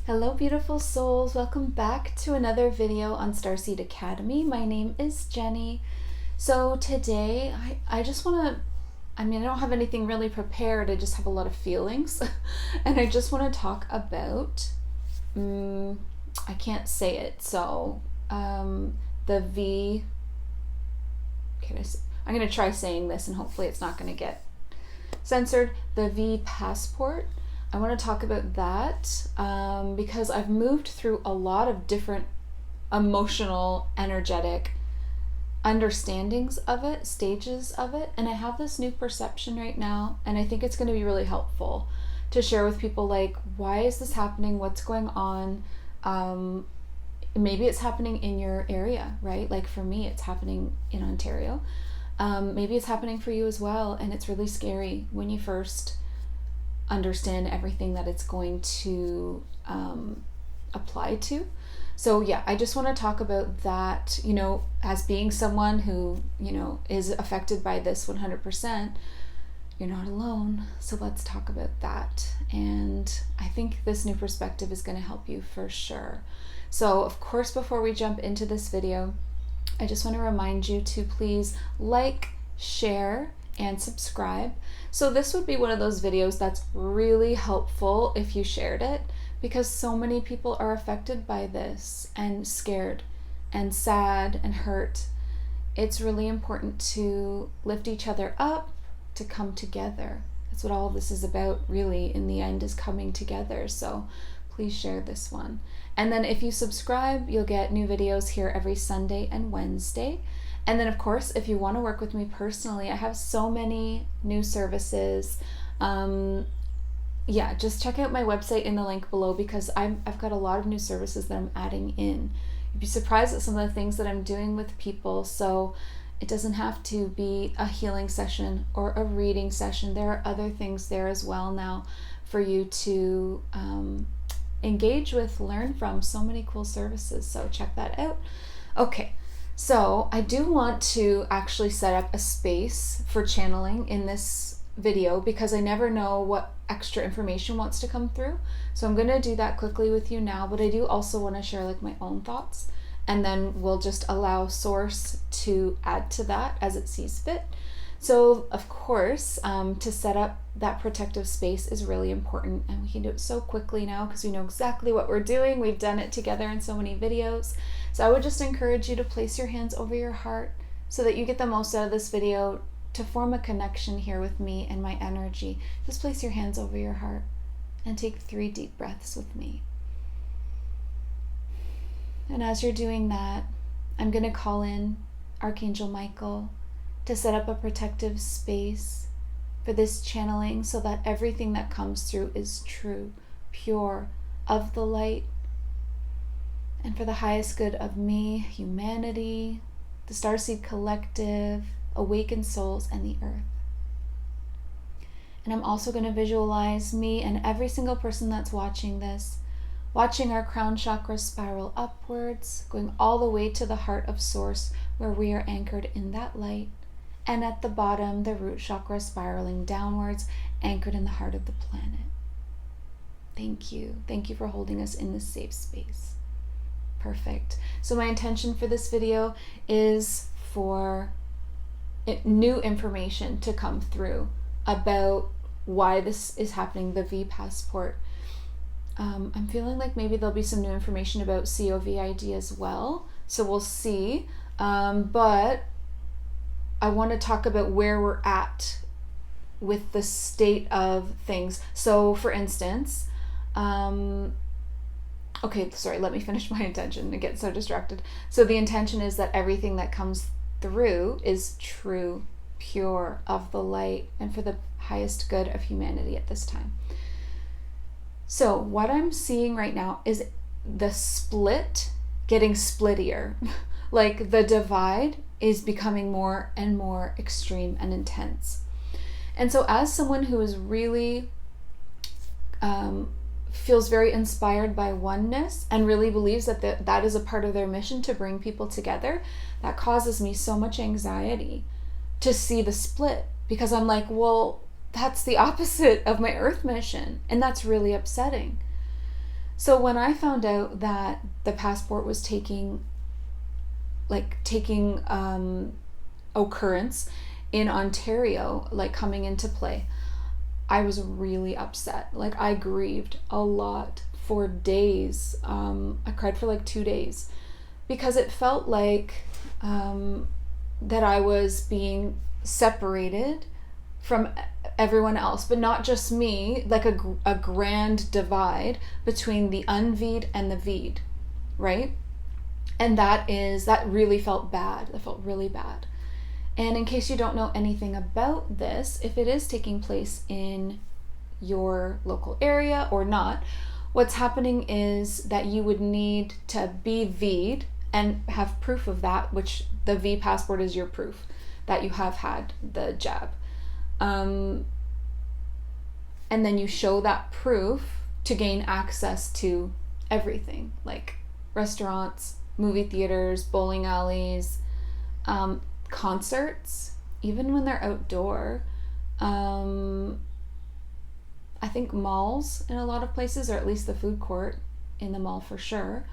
Hello beautiful souls, welcome back to another video on Starseed Academy. My name is Jenny. So today I just want to, I don't have anything really prepared, I just have a lot of feelings and I just want to talk about, I can't say it, so the V, okay, I'm going to try saying this and hopefully it's not going to get censored, the V passport. I want to talk about that because I've moved through a lot of different emotional, energetic understandings of it, stages of it, and I have this new perception right now, and I think it's going to be really helpful to share with people, like, why is this happening? What's going on? Maybe it's happening in your area, right? Like for me, it's happening in Ontario. Maybe it's happening for you as well, and it's really scary when you first understand everything that it's going to apply to. So yeah, I just want to talk about that, as being someone who, is affected by this 100%, you're not alone. So let's talk about that. And I think this new perspective is going to help you for sure. So of course, before we jump into this video, I just want to remind you to please like, share, and subscribe. So this would be one of those videos that's really helpful if you shared it, because so many people are affected by this and scared and sad and hurt. It's really important to lift each other up, to come together. That's what all of this is about, really, in the end, is coming together. So please share this one. And then if you subscribe, you'll get new videos here every Sunday and Wednesday. And then of course, if you want to work with me personally, I have so many new services. Just check out my website in the link below, because I've got a lot of new services that I'm adding in. You'd be surprised at some of the things that I'm doing with people. So it doesn't have to be a healing session or a reading session. There are other things there as well now for you to engage with, learn from. So many cool services. So check that out. Okay. So I do want to actually set up a space for channeling in this video, because I never know what extra information wants to come through. So I'm going to do that quickly with you now, but I do also want to share like my own thoughts, and then we'll just allow Source to add to that as it sees fit. So of course, to set up that protective space is really important, and we can do it so quickly now because we know exactly what we're doing. We've done it together in so many videos. So I would just encourage you to place your hands over your heart so that you get the most out of this video, to form a connection here with me and my energy. Just place your hands over your heart and take 3 deep breaths with me. And as you're doing that, I'm going to call in Archangel Michael to set up a protective space for this channeling, so that everything that comes through is true, pure, of the light, and for the highest good of me, humanity, the Starseed Collective, awakened souls, and the earth. And I'm also going to visualize me and every single person that's watching this, watching our crown chakra spiral upwards, going all the way to the heart of Source, where we are anchored in that light. And at the bottom, the root chakra spiraling downwards, anchored in the heart of the planet. Thank you. Thank you for holding us in this safe space. Perfect. So my intention for this video is for new information to come through about why this is happening, the V passport. I'm feeling like maybe there'll be some new information about COVID as well. So we'll see. But I want to talk about where we're at with the state of things. So for instance, okay, sorry, let me finish my intention. I get so distracted. So the intention is that everything that comes through is true, pure, of the light, and for the highest good of humanity at this time. So what I'm seeing right now is the split getting splittier. Like the divide is becoming more and more extreme and intense. And so as someone who is really feels very inspired by oneness and really believes that that is a part of their mission, to bring people together, that causes me so much anxiety to see the split, because I'm like, well, that's the opposite of my earth mission, and that's really upsetting. So when I found out that the passport was taking occurrence in Ontario, like coming into play, I was really upset. Like, I grieved a lot for days. I cried for like 2 days because it felt like that I was being separated from everyone else, but not just me, like a grand divide between the unvied and the vied, right? And that really felt bad. That felt really bad. And in case you don't know anything about this, if it is taking place in your local area or not, what's happening is that you would need to be V'd and have proof of that, which the V passport is your proof that you have had the jab. And then you show that proof to gain access to everything, like restaurants, movie theaters, bowling alleys, concerts, even when they're outdoor. I think malls in a lot of places, or at least the food court in the mall for sure.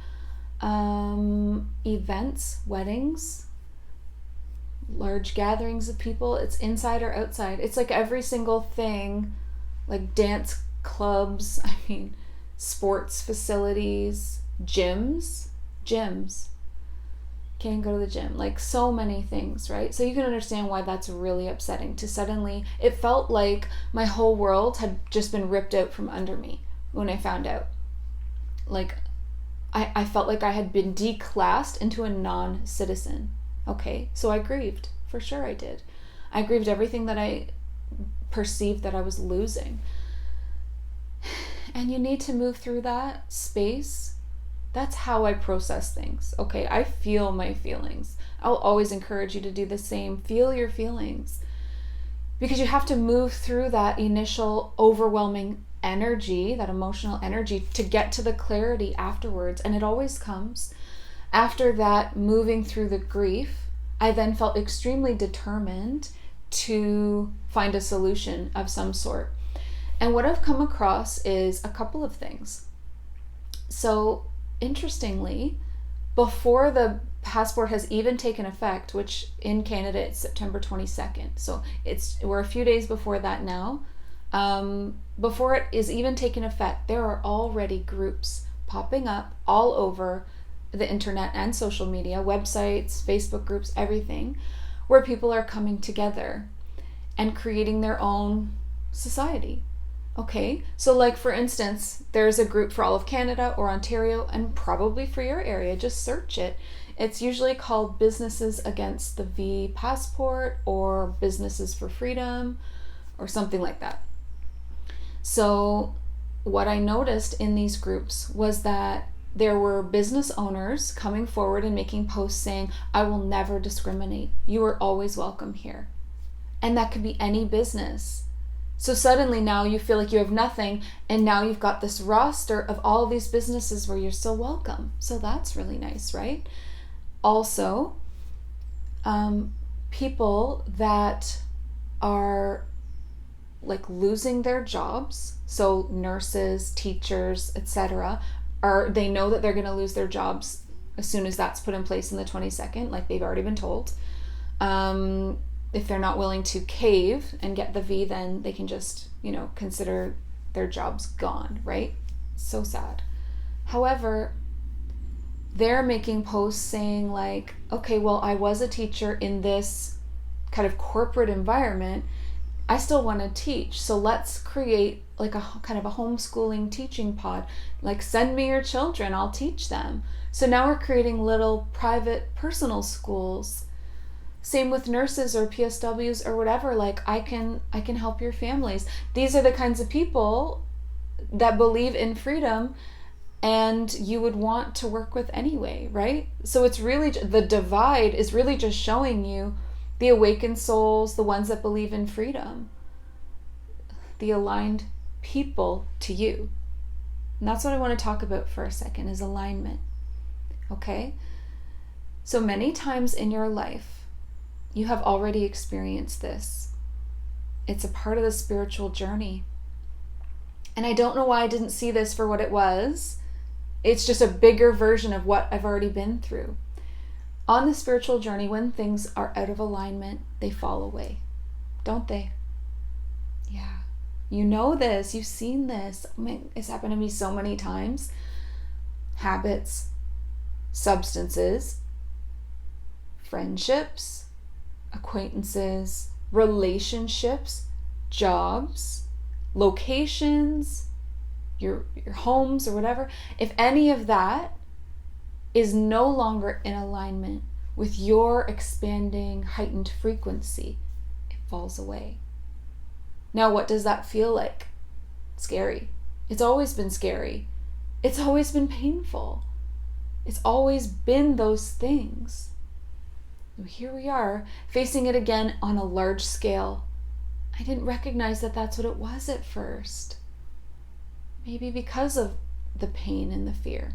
Events, weddings, large gatherings of people, it's inside or outside. It's like every single thing, like dance clubs, sports facilities, gyms. Can't go to the gym, like so many things, right? So you can understand why that's really upsetting. To suddenly, it felt like my whole world had just been ripped out from under me when I found out. Like, I felt like I had been declassed into a non-citizen. Okay, so I grieved. For sure I did. I grieved everything that I perceived that I was losing. And you need to move through that space. That's how I process things. Okay, I feel my feelings. I'll always encourage you to do the same. Feel your feelings. Because you have to move through that initial overwhelming energy, that emotional energy, to get to the clarity afterwards. And it always comes. After that, moving through the grief, I then felt extremely determined to find a solution of some sort. And what I've come across is a couple of things. So, interestingly, before the passport has even taken effect, which in Canada it's September 22nd, so we're a few days before that now, before it is even taken effect, there are already groups popping up all over the internet and social media, websites, Facebook groups, everything, where people are coming together and creating their own society. Okay, so like for instance, there's a group for all of Canada or Ontario, and probably for your area, just search it. It's usually called Businesses Against the V Passport or Businesses for Freedom or something like that. So what I noticed in these groups was that there were business owners coming forward and making posts saying, I will never discriminate. You are always welcome here. And that could be any business. So suddenly now you feel like you have nothing, and now you've got this roster of all these businesses where you're still welcome. So that's really nice, right? Also, people that are like losing their jobs, so nurses, teachers, etc., they know that they're going to lose their jobs as soon as that's put in place in the 22nd, like they've already been told. If they're not willing to cave and get the V, then they can just, consider their jobs gone, right? So sad. However, they're making posts saying like, okay, well, I was a teacher in this kind of corporate environment. I still want to teach. So let's create like a kind of a homeschooling teaching pod. Like, send me your children, I'll teach them. So now we're creating little private personal schools. Same with nurses or PSWs or whatever. Like, I can help your families. These are the kinds of people that believe in freedom and you would want to work with anyway, right? So it's really, the divide is really just showing you the awakened souls, the ones that believe in freedom, the aligned people to you. And that's what I want to talk about for a second, is alignment. Okay? So many times in your life, you have already experienced this. It's a part of the spiritual journey. And I don't know why I didn't see this for what it was It's just a bigger version of what I've already been through. On the spiritual journey, when things are out of alignment, they fall away, don't they? Yeah. You know this. You've seen this. I mean, it's happened to me so many times. Habits, substances, friendships, acquaintances, relationships, jobs, locations, your homes or whatever. If any of that is no longer in alignment with your expanding, heightened frequency, it falls away. Now, what does that feel like? Scary. It's always been scary. It's always been painful. It's always been those things. Here we are, facing it again on a large scale. I didn't recognize that that's what it was at first. Maybe because of the pain and the fear,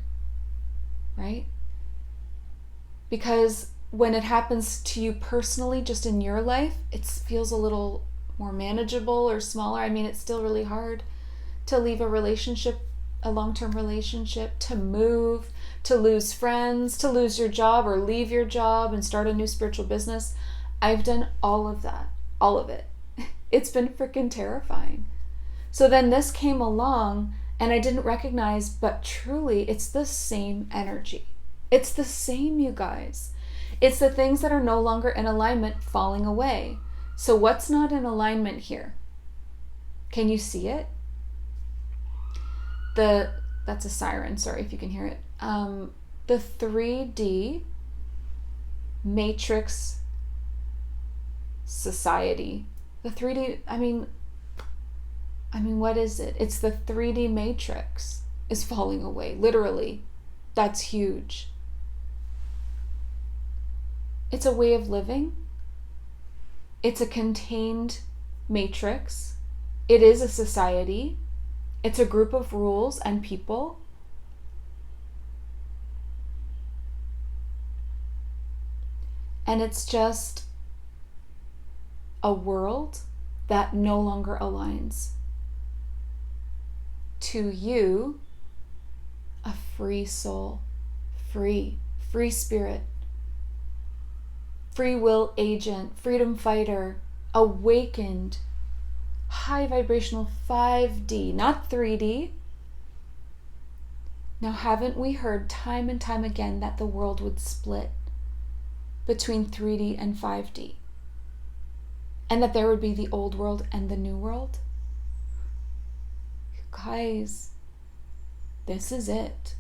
right? Because when it happens to you personally, just in your life, it feels a little more manageable or smaller. I mean, it's still really hard to leave a relationship, a long-term relationship, to move, to lose friends, to lose your job or leave your job and start a new spiritual business. I've done all of that, all of it. It's been freaking terrifying. So then this came along and I didn't recognize, but truly it's the same energy. It's the same, you guys. It's the things that are no longer in alignment falling away. So what's not in alignment here? Can you see it? That's a siren, sorry if you can hear it. The 3D matrix society. The 3D, I mean, what is it? It's the 3D matrix is falling away, literally. That's huge. It's a way of living. It's a contained matrix. It is a society. It's a group of rules and people. And it's just a world that no longer aligns to you, a free soul, free spirit, free will agent, freedom fighter, awakened, high vibrational 5D, not 3D. Now, haven't we heard time and time again that the world would split between 3D and 5D? And that there would be the old world and the new world? You guys, this is it.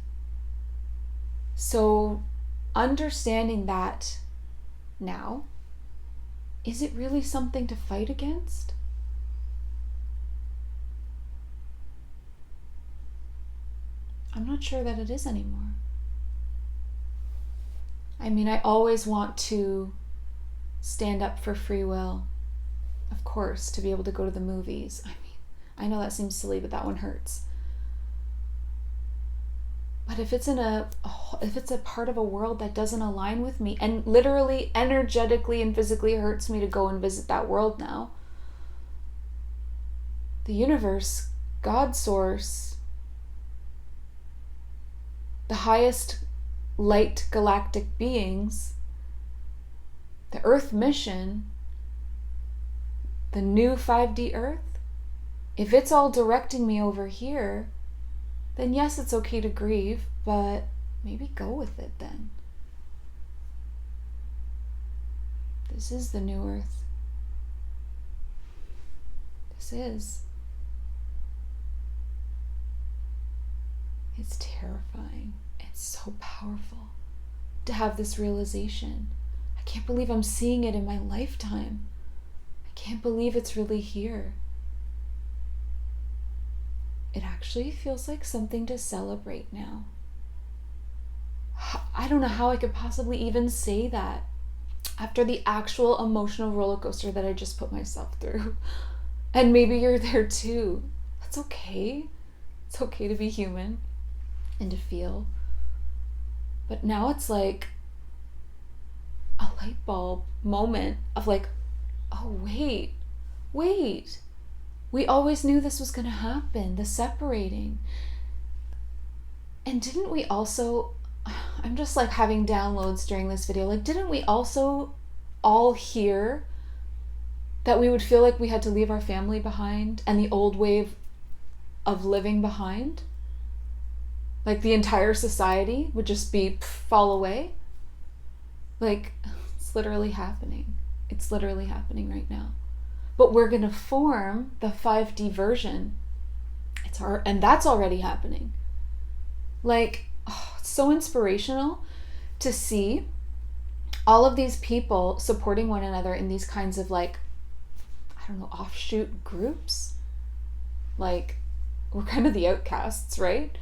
So, understanding that now, is it really something to fight against? I'm not sure that it is anymore. I mean, I always want to stand up for free will, of course, to be able to go to the movies. I mean, I know that seems silly, but that one hurts. But if it's a part of a world that doesn't align with me, and literally, energetically and physically hurts me to go and visit that world now, the universe, God source, the highest light galactic beings, the Earth mission, the new 5D Earth, if it's all directing me over here, then yes, it's okay to grieve, but maybe go with it then. This is the new Earth. This is. It's terrifying. It's so powerful to have this realization. I can't believe I'm seeing it in my lifetime. I can't believe it's really here. It actually feels like something to celebrate now. I don't know how I could possibly even say that after the actual emotional roller coaster that I just put myself through. And maybe you're there too. That's okay. It's okay to be human and to feel. But now it's like a light bulb moment of like, oh, wait. We always knew this was going to happen, the separating. And didn't we also, I'm just like having downloads during this video, like didn't we also all hear that we would feel like we had to leave our family behind and the old wave of living behind? Like the entire society would just be fall away? Like, it's literally happening. It's literally happening right now. But we're going to form the 5D version. And that's already happening. Like, it's so inspirational to see all of these people supporting one another in these kinds of like, I don't know, offshoot groups. Like, we're kind of the outcasts, right?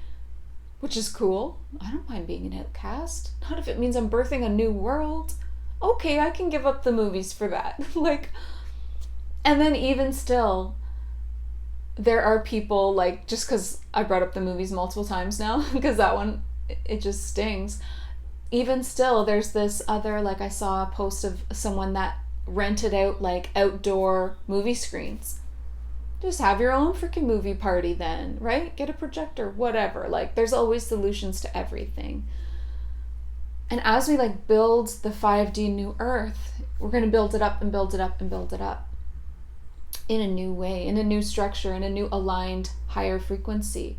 Which is cool. I don't mind being an outcast. Not if it means I'm birthing a new world. Okay, I can give up the movies for that. Like, and then even still, there are people like, just because I brought up the movies multiple times now, because that one, it just stings. Even still, there's this other, like I saw a post of someone that rented out like outdoor movie screens. Just have your own freaking movie party then, right? Get a projector, whatever. Like, there's always solutions to everything. And as we like build the 5D new earth, we're going to build it up and build it up and build it up in a new way, in a new structure, in a new aligned higher frequency.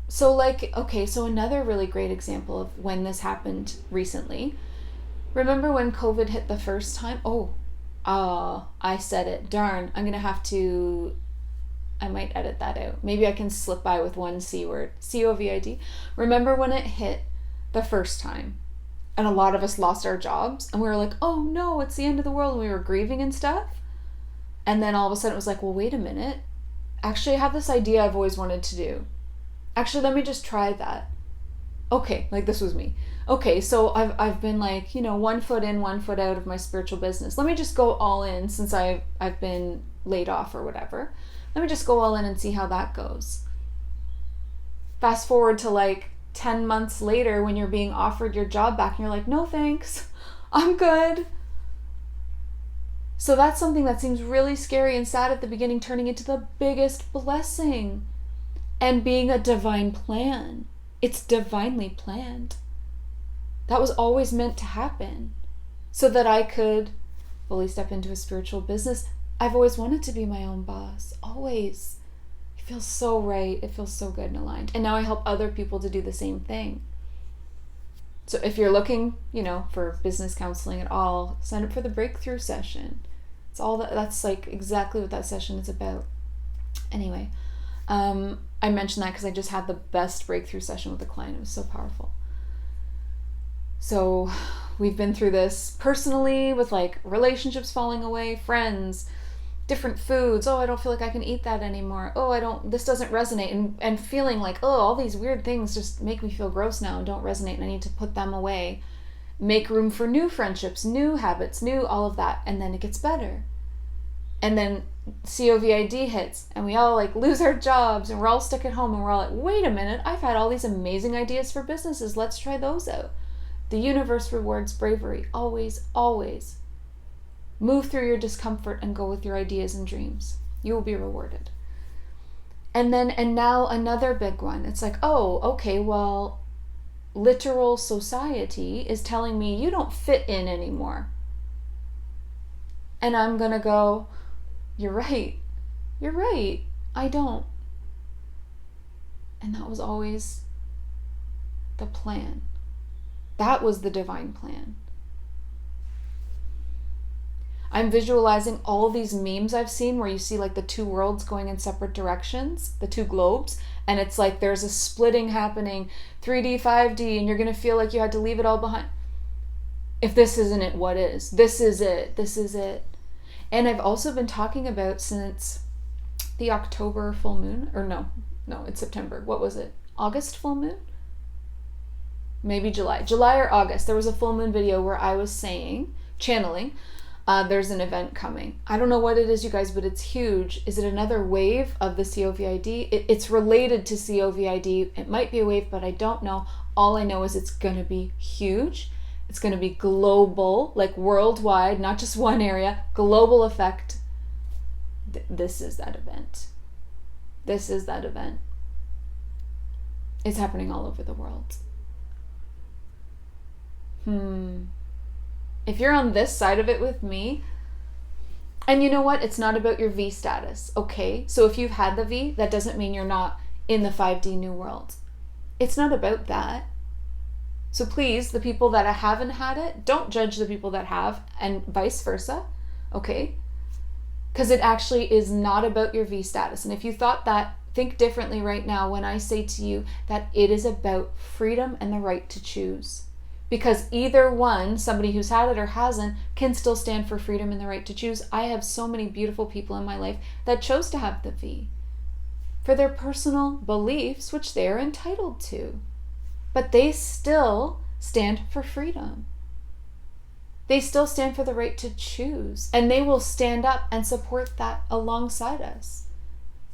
So like, okay, so another really great example of when this happened recently. Remember when COVID hit the first time? I said it. Darn, I'm going to have to, I might edit that out. Maybe I can slip by with one C word. COVID. Remember when it hit the first time and a lot of us lost our jobs and we were like, oh no, it's the end of the world, and we were grieving and stuff? And then all of a sudden it was like, well, wait a minute. Actually, I have this idea I've always wanted to do. Actually, let me just try that. Okay, like this was me. Okay, so I've been like, 1 foot in, 1 foot out of my spiritual business. Let me just go all in since I've been laid off or whatever. Let me just go all in and see how that goes. Fast forward to like 10 months later when you're being offered your job back and you're like, no thanks, I'm good. So that's something that seems really scary and sad at the beginning, turning into the biggest blessing and being a divine plan. It's divinely planned. That was always meant to happen so that I could fully step into a spiritual business. I've always wanted to be my own boss, always. It feels so right. It feels so good and aligned. And now I help other people to do the same thing. So if you're looking, for business counseling at all, sign up for the breakthrough session. It's all that's like exactly what that session is about. Anyway, I mentioned that because I just had the best breakthrough session with a client. It was so powerful. So we've been through this personally with like relationships falling away, friends, different foods. Oh, I don't feel like I can eat that anymore. Oh, this doesn't resonate. And feeling like, oh, all these weird things just make me feel gross now and don't resonate and I need to put them away. Make room for new friendships, new habits, new all of that. And then it gets better. And then COVID hits and we all like lose our jobs and we're all stuck at home and we're all like, wait a minute, I've had all these amazing ideas for businesses. Let's try those out. The universe rewards bravery. Always, always. Move through your discomfort and go with your ideas and dreams. You will be rewarded. And now another big one. It's like, oh, okay, well, literal society is telling me you don't fit in anymore. And I'm going to go, you're right. You're right. I don't. And that was always the plan. That was the divine plan. I'm visualizing all these memes I've seen where you see like the two worlds going in separate directions, the two globes, and it's like there's a splitting happening, 3D, 5D, and you're going to feel like you had to leave it all behind. If this isn't it, what is? This is it. This is it. And I've also been talking about since the October full moon, or no, it's September. What was it? August full moon? Maybe July or August. There was a full moon video where I was channeling, there's an event coming. I don't know what it is, you guys, but it's huge. Is it another wave of the COVID? It's related to COVID. It might be a wave, but I don't know. All I know is it's going to be huge. It's going to be global, like worldwide, not just one area, global effect. This is that event. This is that event. It's happening all over the world. If you're on this side of it with me, and you know what? It's not about your V status, okay? So if you've had the V, that doesn't mean you're not in the 5D new world. It's not about that. So please, the people that haven't had it, don't judge the people that have, and vice versa, okay? Because it actually is not about your V status. And if you thought that, think differently right now when I say to you that it is about freedom and the right to choose. Because either one, somebody who's had it or hasn't, can still stand for freedom and the right to choose. I have so many beautiful people in my life that chose to have the V for their personal beliefs, which they're entitled to. But they still stand for freedom. They still stand for the right to choose. And they will stand up and support that alongside us.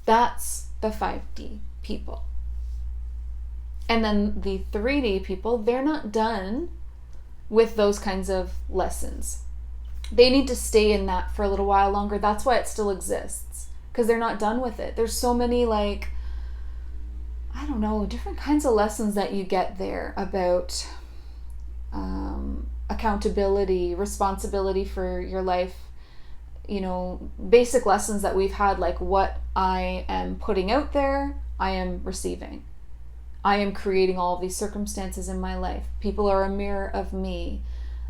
That's the 5D people. And then the 3D people, they're not done with those kinds of lessons. They need to stay in that for a little while longer. That's why it still exists, because they're not done with it. There's so many, like, I don't know, different kinds of lessons that you get there about accountability, responsibility for your life, you know, basic lessons that we've had, like what I am putting out there, I am receiving. I am creating all of these circumstances in my life. People are a mirror of me.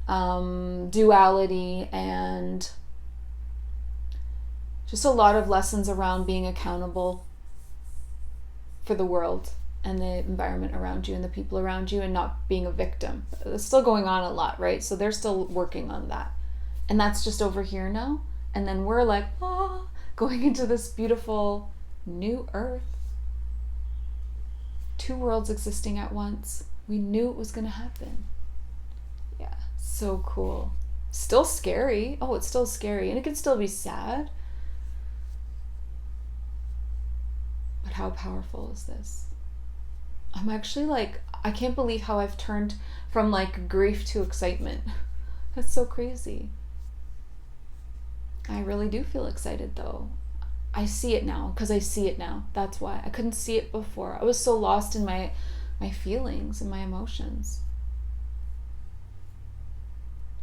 Duality, and just a lot of lessons around being accountable for the world and the environment around you and the people around you, and not being a victim. It's still going on a lot, right? So they're still working on that. And that's just over here now. And then we're like, going into this beautiful new earth. 2 worlds existing at once. We knew it was going to happen. Yeah, so cool. Still scary. Oh, it's still scary. And it can still be sad. But how powerful is this? I'm actually like, I can't believe how I've turned from like grief to excitement. That's so crazy. I really do feel excited though. I see it now, because I see it now. That's why. I couldn't see it before. I was so lost in my feelings and my emotions.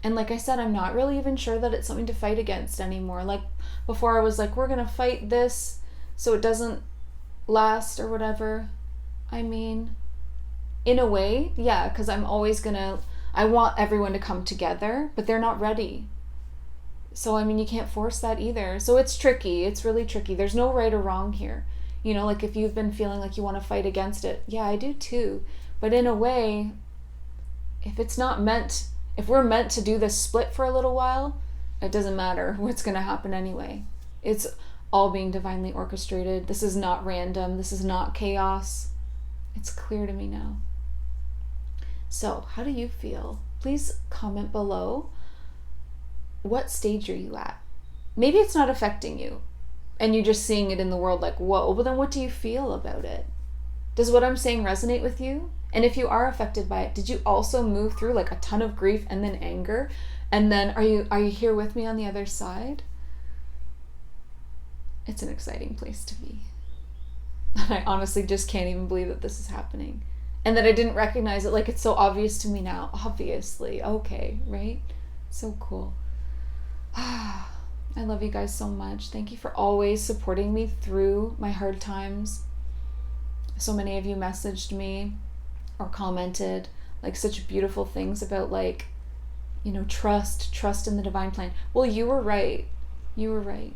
And like I said, I'm not really even sure that it's something to fight against anymore. Like before I was like, we're going to fight this so it doesn't last or whatever. I mean, in a way, yeah, because I'm always I want everyone to come together, but they're not ready. So, I mean, you can't force that either. So it's tricky. It's really tricky. There's no right or wrong here. You know, like if you've been feeling like you want to fight against it, yeah, I do too. But in a way, if we're meant to do this split for a little while, it doesn't matter what's going to happen anyway. It's all being divinely orchestrated. This is not random. This is not chaos. It's clear to me now. So, how do you feel? Please comment below. What stage are you at? Maybe it's not affecting you and you're just seeing it in the world like, whoa, but then what do you feel about it? Does what I'm saying resonate with you? And if you are affected by it, did you also move through like a ton of grief and then anger? And then are you here with me on the other side? It's an exciting place to be. And I honestly just can't even believe that this is happening. And that I didn't recognize it. Like, it's so obvious to me now. Obviously. Okay, right? So cool. I love you guys so much. Thank you for always supporting me through my hard times. So many of you messaged me or commented like such beautiful things about like, you know, trust in the divine plan. Well, you were right. You were right.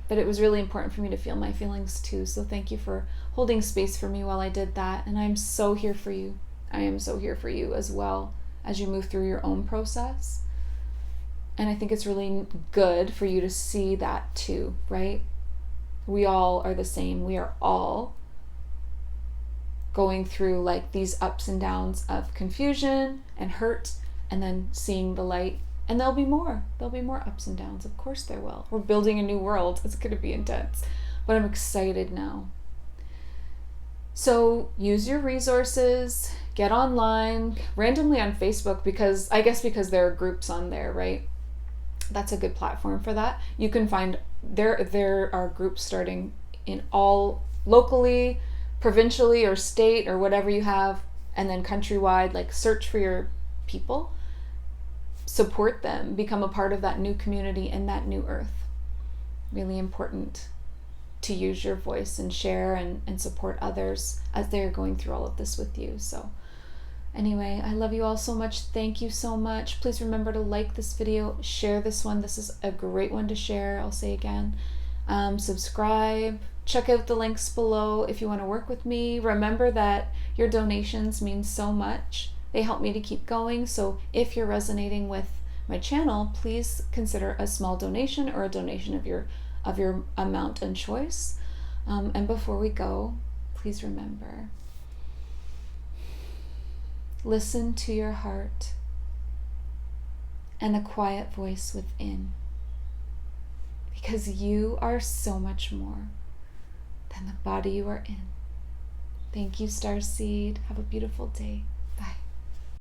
But it was really important for me to feel my feelings too. So thank you for holding space for me while I did that. And I'm so here for you. I am so here for you as well as you move through your own process. And I think it's really good for you to see that too, right? We all are the same. We are all going through like these ups and downs of confusion and hurt, and then seeing the light. And there'll be more. There'll be more ups and downs. Of course there will. We're building a new world. It's going to be intense. But I'm excited now. So use your resources. Get online randomly on Facebook, because there are groups on there, right? That's a good platform for that. You can find there are groups starting in all locally, provincially or state or whatever you have, and then countrywide, like search for your people, support them, become a part of that new community and that new earth. Really important to use your voice and share and support others as they're going through all of this with you. So anyway, I love you all so much. Thank you so much. Please remember to like this video, share this one. This is a great one to share. I'll say again, subscribe, check out the links below if you want to work with me. Remember that your donations mean so much. They help me to keep going. So if you're resonating with my channel, please consider a small donation or a donation of your amount and choice. And before we go, please remember, listen to your heart and the quiet voice within, because you are so much more than the body you are in. Thank you, Starseed. Have a beautiful day.